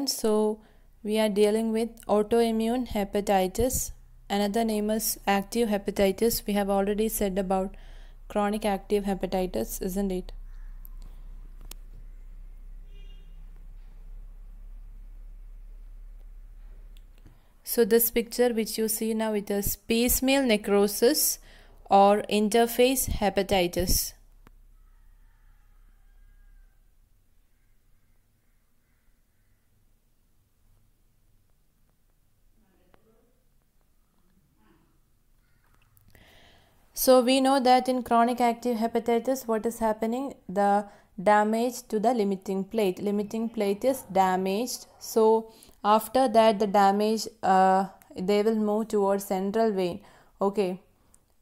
So we are dealing with autoimmune hepatitis. Another name is active hepatitis. We have already said about chronic active hepatitis, isn't it? So this picture which you see now, it is piecemeal necrosis or interface hepatitis. So we know that in chronic active hepatitis, what is happening? The damage to the limiting plate. Limiting plate is damaged. So after that, the damage, they will move towards central vein. Okay,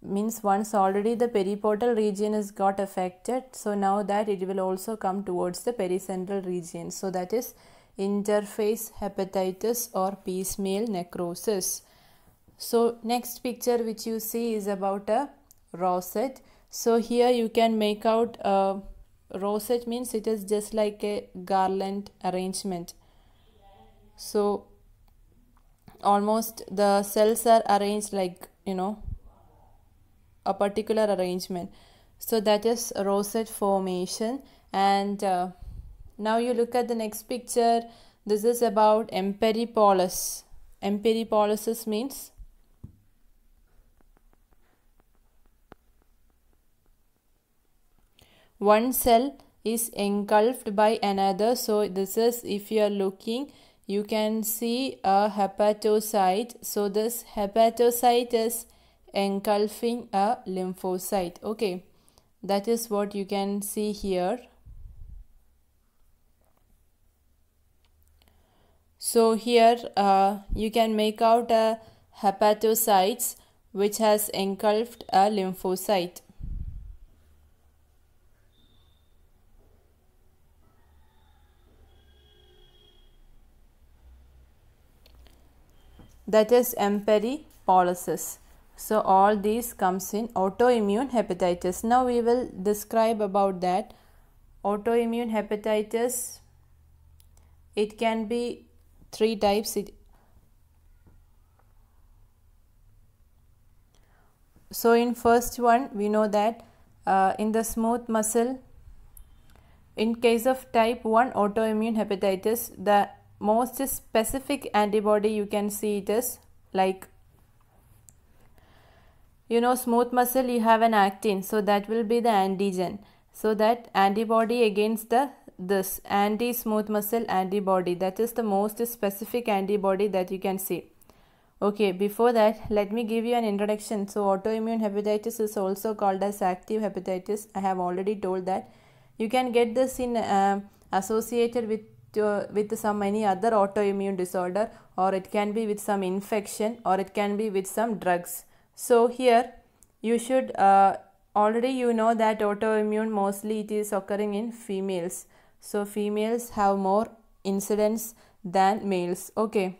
means once already the periportal region is got affected. So now that it will also come towards the pericentral region. So that is interface hepatitis or piecemeal necrosis. So next picture which you see is about a rosette. So here you can make out a rosette, means it is just like a garland arrangement. So almost the cells are arranged like, a particular arrangement. So that is rosette formation. And now you look at the next picture. This is about emperipolis. Emperipolis means one cell is engulfed by another. So this is, if you are looking, you can see a hepatocyte. So this hepatocyte is engulfing a lymphocyte. Okay, that is what you can see here. So here you can make out a hepatocytes which has engulfed a lymphocyte. That is emperipolis. So all these comes in autoimmune hepatitis. Now we will describe about that. Autoimmune hepatitis, it can be three types. So in first one, we know that in the smooth muscle, in case of type 1 autoimmune hepatitis, the most specific antibody you can see it is like, smooth muscle, you have an actin, so that will be the antigen. So that antibody against this anti-smooth muscle antibody, that is the most specific antibody that you can see. Okay, before that, let me give you an introduction. So autoimmune hepatitis is also called as active hepatitis. I have already told that. You can get this in associated with some any other autoimmune disorder, or it can be with some infection, or it can be with some drugs. So here you should already you know that autoimmune mostly it is occurring in females. So females have more incidence than males. Okay,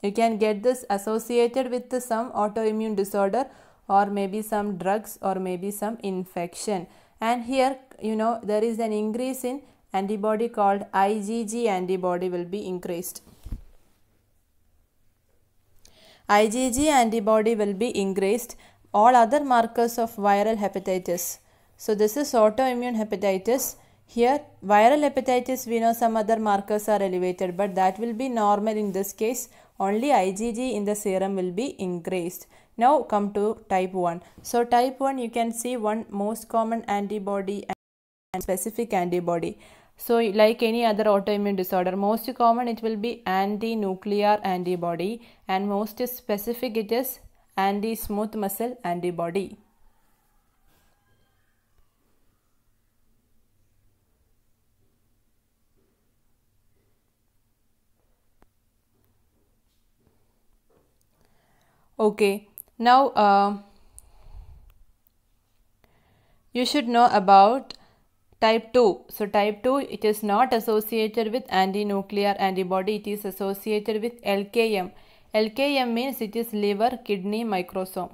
you can get this associated with some autoimmune disorder, or maybe some drugs, or maybe some infection. And here there is an increase in antibody called IgG antibody will be increased. IgG antibody will be increased. All other markers of viral hepatitis. So this is autoimmune hepatitis. Here viral hepatitis, we know some other markers are elevated, but that will be normal in this case. Only IgG in the serum will be increased. Now come to type 1. So type 1, you can see one most common antibody and specific antibody. So like any other autoimmune disorder, most common it will be anti-nuclear antibody, and most specific it is anti-smooth muscle antibody. Okay, now you should know about type 2. So type 2, it is not associated with anti-nuclear antibody, it is associated with LKM. LKM means it is liver kidney microsome.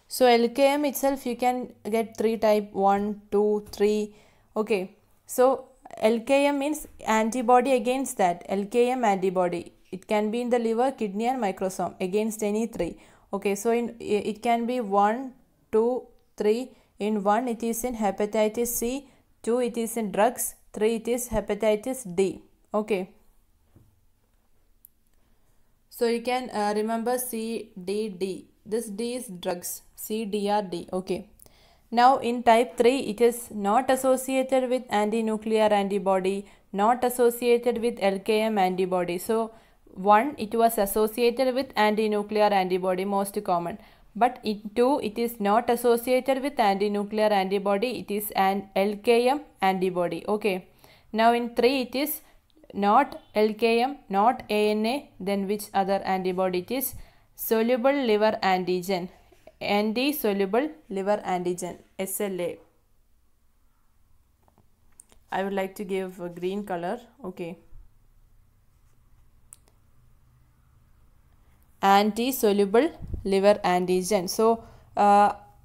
So LKM itself you can get 3 type 1, 2, 3. Okay, so LKM means antibody against that. LKM antibody. It can be in the liver, kidney and microsome against any three. Okay, so it can be 1, 2, 3. In 1 it is in hepatitis C, 2 it is in drugs, 3 it is hepatitis D. Okay. So you can remember C, D, D. This D is drugs. C, D, R, D. Okay. Now in type 3 it is not associated with anti-nuclear antibody, not associated with LKM antibody. So 1 it was associated with anti-nuclear antibody, most common. But in 2 it is not associated with anti-nuclear antibody, it is an LKM antibody. Okay. Now in 3 it is not LKM, not ANA, then which other antibody it is? Soluble liver antigen. Anti-soluble liver antigen, SLA. I would like to give a green color. Okay. Anti-soluble liver antigen. So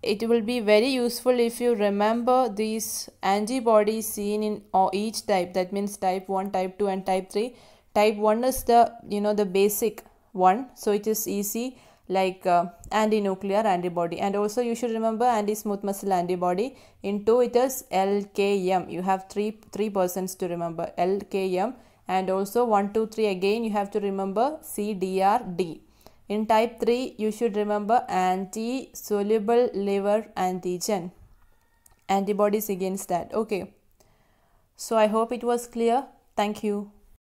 it will be very useful if you remember these antibodies seen in each type. That means type 1, type 2 and type 3. Type 1 is the the basic one, so it is easy, like anti-nuclear antibody. And also you should remember anti-smooth muscle antibody. In 2 it is LKM. You have three persons to remember, LKM. And also 1, 2, 3 again you have to remember CDRD. In type 3 you should remember anti-soluble liver antigen, antibodies against that. Okay, so I hope it was clear. Thank you.